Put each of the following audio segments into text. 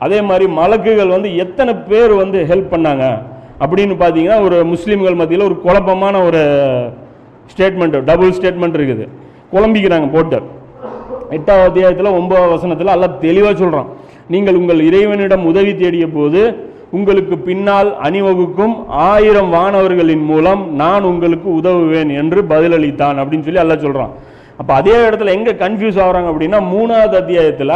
அதே மாதிரி மலக்குகள் வந்து எத்தனை பேர் வந்து ஹெல்ப் பண்ணாங்க அப்படின்னு பார்த்தீங்கன்னா ஒரு முஸ்லீம்கள் மத்தியில் ஒரு குழப்பமான ஒரு ஸ்டேட்மெண்ட், டபுள் ஸ்டேட்மெண்ட் இருக்குது, குழம்பிக்கிறாங்க போட்டு. 8ஆவது அத்தியாயத்தில் 9ஆவது வசனத்தில் அல்லாஹ் தெளிவாக சொல்கிறான், நீங்கள் உங்கள் இறைவனிடம் உதவி தேடிய போது உங்களுக்கு பின்னால் அணிவகுக்கும் 1000 வானவர்களின் மூலம் நான் உங்களுக்கு உதவுவேன் என்று பதிலளித்தான் அப்படின்னு சொல்லி அல்லாஹ் சொல்கிறான். அப்போ அதே இடத்துல எங்கே கன்ஃபியூஸ் ஆகிறாங்க அப்படின்னா 3ஆவது அத்தியாயத்தில்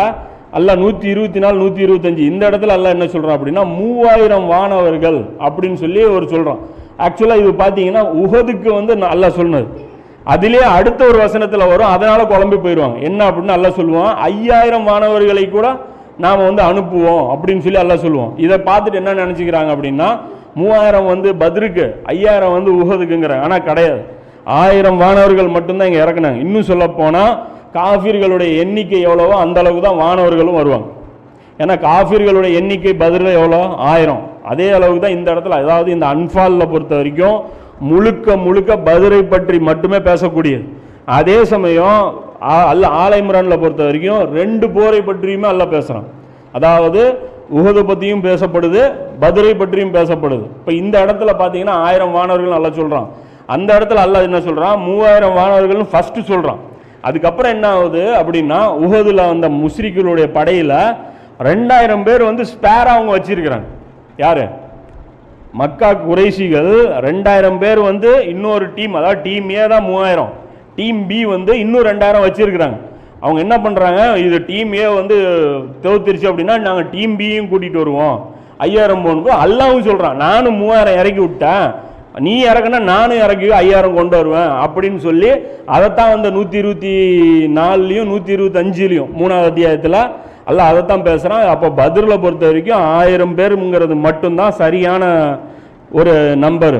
அல்லாஹ் 124 125 இந்த இடத்துல அல்லாஹ் என்ன சொல்கிறான் அப்படின்னா 3000 வானவர்கள் அப்படின்னு சொல்லி ஒரு சொல்கிறான். ஆக்சுவலாக இது பார்த்தீங்கன்னா உஹதுக்கு வந்து அல்லாஹ் சொன்னது, அதிலே அடுத்த ஒரு வசனத்தில் வரும், அதனால குழம்பி போயிடுவாங்க. என்ன அப்படின்னு அல்லாஹ் சொல்லுவான், 5000 வானவர்களை கூட நாம் வந்து அனுப்புவோம் அப்படின்னு சொல்லி அல்லாஹ் சொல்லுவோம். இதை பார்த்துட்டு என்ன நினச்சிக்கிறாங்க அப்படின்னா 3000 வந்து பத்ருக்கு, 5000 வந்து உஹதுக்குங்கிறாங்க. ஆனால் கிடையாது, 1000 வானவர்கள் மட்டும்தான் இங்கே இறக்குனாங்க. இன்னும் சொல்ல போனால் காஃபிர்களுடைய எண்ணிக்கை எவ்வளவோ அந்த அளவுக்கு தான் வானவர்களும் வருவாங்க. ஏன்னா காஃபிர்களுடைய எண்ணிக்கை பதில் எவ்வளோ 1000, அதே அளவுக்கு தான் இந்த இடத்துல. அதாவது இந்த அன்ஃபாலில் பொறுத்த வரைக்கும் முழுக்க முழுக்க பத்ரை பற்றி மட்டுமே பேசக்கூடியது. அதே சமயம் ஆல் இம்ரானில் பொறுத்த வரைக்கும் 2 போரை பற்றியுமே அல்லாஹ் பேசுகிறான். அதாவது உஹது பற்றியும் பேசப்படுது, பத்ரை பற்றியும் பேசப்படுது. இப்போ இந்த இடத்துல பார்த்தீங்கன்னா 1000 வானவர்கள் அல்லாஹ் சொல்கிறான். அந்த இடத்துல அல்லாஹ் என்ன சொல்கிறான், 3000 வானவர்கள் ஃபஸ்ட்டு சொல்கிறான். அதுக்கப்புறம் என்ன ஆகுது அப்படின்னா உஹதுல வந்த முஸ்ரிக்குகளுடைய படையில் 2000 பேர் வந்து ஸ்பேராக அவங்க வச்சிருக்கிறாங்க. யாரு? மக்கா குறைஷிகள் 2000 பேர் வந்து இன்னொரு டீம், அதாவது டீம் ஏ தான் 3000, டீம் பி வந்து இன்னும் 2000 வச்சிருக்கிறாங்க. அவங்க என்ன பண்ணுறாங்க, இது டீம் ஏ வந்து தோத்துருச்சு அப்படின்னா நாங்கள் டீம் பியும் கூட்டிகிட்டு வருவோம், 5000 போனுக்கு அல்லாவும் சொல்கிறான், நானும் 3000 இறக்கி விட்டேன், நீ இறக்குனா நானும் இறக்கி 5000 கொண்டு வருவேன் அப்படின்னு சொல்லி அதைத்தான் வந்து 124லையும் 125லையும் 3ஆவது அத்தியாயத்தில் அல்லாஹ் அதைத்தான் பேசுகிறான். அப்போ பத்ரில் பொறுத்த வரைக்கும் 1000 பேருங்கிறது மட்டும்தான் சரியான ஒரு நம்பர்.